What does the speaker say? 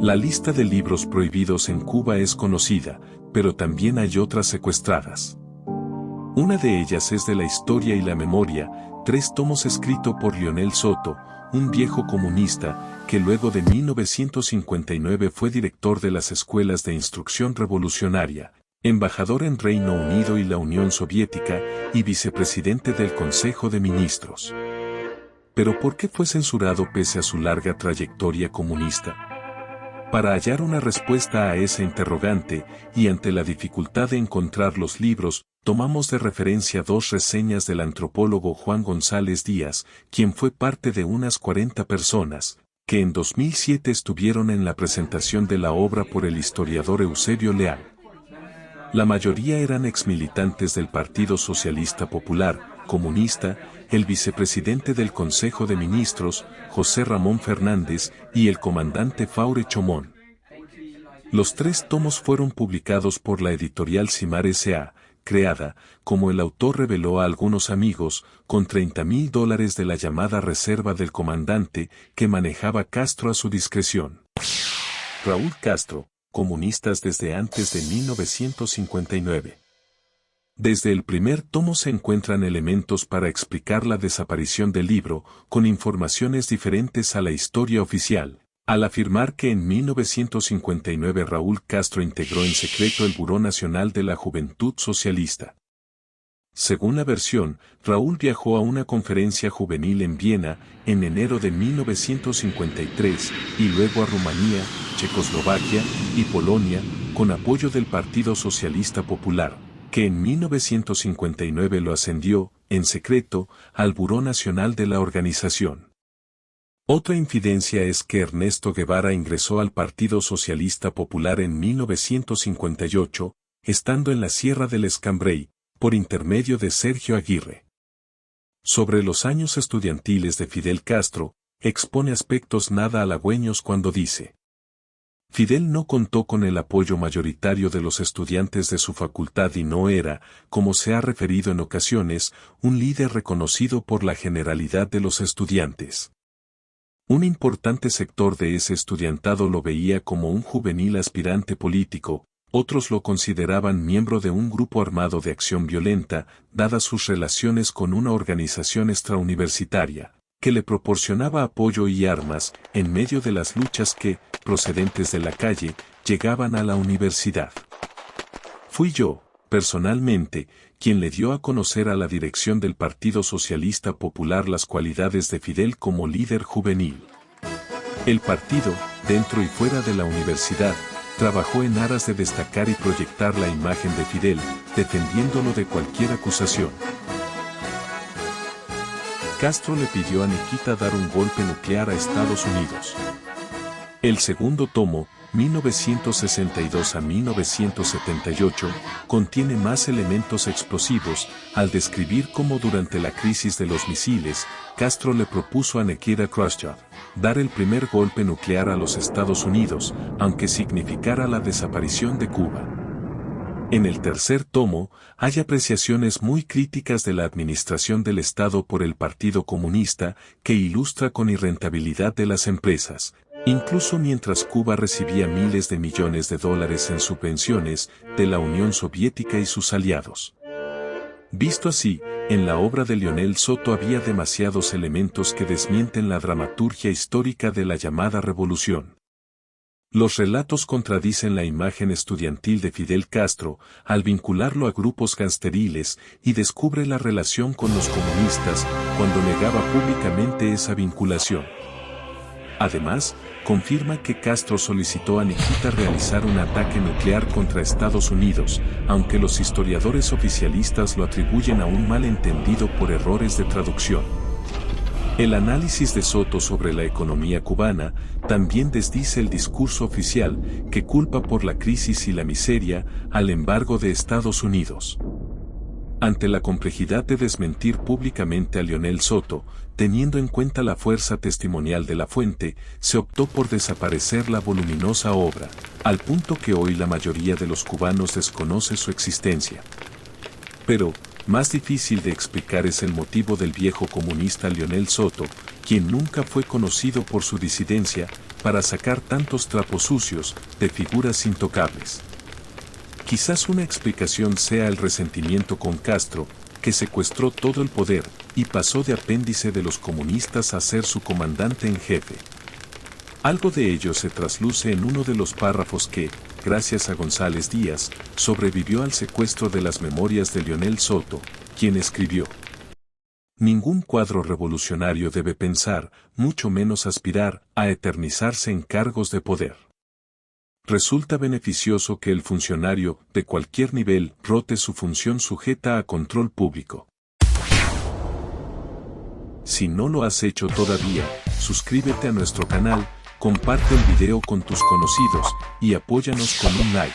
La lista de libros prohibidos en Cuba es conocida, pero también hay otras secuestradas. Una de ellas es de la historia y la memoria, 3 tomos escrito por Lionel Soto, un viejo comunista, que luego de 1959 fue director de las escuelas de instrucción revolucionaria, embajador en Reino Unido y la Unión Soviética, y vicepresidente del Consejo de Ministros. ¿Pero por qué fue censurado pese a su larga trayectoria comunista? Para hallar una respuesta a esa interrogante, y ante la dificultad de encontrar los libros, tomamos de referencia 2 reseñas del antropólogo Juan González Díaz, quien fue parte de unas 40 personas, que en 2007 estuvieron en la presentación de la obra por el historiador Eusebio Leal. La mayoría eran exmilitantes del Partido Socialista Popular, comunista, el vicepresidente del Consejo de Ministros, José Ramón Fernández, y el comandante Faure Chomón. Los 3 tomos fueron publicados por la editorial Simar S.A., creada, como el autor reveló a algunos amigos, con $30,000 de la llamada reserva del comandante, que manejaba Castro a su discreción. Raúl Castro, comunistas desde antes de 1959. Desde el primer tomo se encuentran elementos para explicar la desaparición del libro, con informaciones diferentes a la historia oficial, al afirmar que en 1959 Raúl Castro integró en secreto el Buró Nacional de la Juventud Socialista. Según la versión, Raúl viajó a una conferencia juvenil en Viena en enero de 1953 y luego a Rumanía, Checoslovaquia y Polonia, con apoyo del Partido Socialista Popular, que en 1959 lo ascendió, en secreto, al Buró Nacional de la organización. Otra infidencia es que Ernesto Guevara ingresó al Partido Socialista Popular en 1958, estando en la Sierra del Escambray, por intermedio de Sergio Aguirre. Sobre los años estudiantiles de Fidel Castro, expone aspectos nada halagüeños cuando dice: Fidel no contó con el apoyo mayoritario de los estudiantes de su facultad y no era, como se ha referido en ocasiones, un líder reconocido por la generalidad de los estudiantes. Un importante sector de ese estudiantado lo veía como un juvenil aspirante político, otros lo consideraban miembro de un grupo armado de acción violenta, dadas sus relaciones con una organización extrauniversitaria, que le proporcionaba apoyo y armas, en medio de las luchas que, procedentes de la calle, llegaban a la universidad. Fui yo, personalmente, quien le dio a conocer a la dirección del Partido Socialista Popular las cualidades de Fidel como líder juvenil. El partido, dentro y fuera de la universidad, trabajó en aras de destacar y proyectar la imagen de Fidel, defendiéndolo de cualquier acusación. Castro le pidió a Nikita dar un golpe nuclear a Estados Unidos. El segundo tomo, 1962 a 1978, contiene más elementos explosivos, al describir cómo durante la crisis de los misiles, Castro le propuso a Nikita Khrushchev dar el primer golpe nuclear a los Estados Unidos, aunque significara la desaparición de Cuba. En el tercer tomo, hay apreciaciones muy críticas de la administración del Estado por el Partido Comunista, que ilustra con irrentabilidad de las empresas, incluso mientras Cuba recibía miles de millones de dólares en subvenciones de la Unión Soviética y sus aliados. Visto así, en la obra de Lionel Soto había demasiados elementos que desmienten la dramaturgia histórica de la llamada revolución. Los relatos contradicen la imagen estudiantil de Fidel Castro, al vincularlo a grupos gangsteriles, y descubre la relación con los comunistas, cuando negaba públicamente esa vinculación. Además, confirma que Castro solicitó a Nikita realizar un ataque nuclear contra Estados Unidos, aunque los historiadores oficialistas lo atribuyen a un malentendido por errores de traducción. El análisis de Soto sobre la economía cubana también desdice el discurso oficial, que culpa por la crisis y la miseria al embargo de Estados Unidos. Ante la complejidad de desmentir públicamente a Lionel Soto, teniendo en cuenta la fuerza testimonial de la fuente, se optó por desaparecer la voluminosa obra, al punto que hoy la mayoría de los cubanos desconoce su existencia. Pero, Más difícil de explicar es el motivo del viejo comunista Lionel Soto, quien nunca fue conocido por su disidencia, para sacar tantos trapos sucios de figuras intocables. Quizás una explicación sea el resentimiento con Castro, que secuestró todo el poder y pasó de apéndice de los comunistas a ser su comandante en jefe. Algo de ello se trasluce en uno de los párrafos que, gracias a González Díaz, sobrevivió al secuestro de las memorias de Lionel Soto, quien escribió: ningún cuadro revolucionario debe pensar, mucho menos aspirar, a eternizarse en cargos de poder. Resulta beneficioso que el funcionario, de cualquier nivel, rote su función sujeta a control público. Si no lo has hecho todavía, suscríbete a nuestro canal, comparte el video con tus conocidos y apóyanos con un like.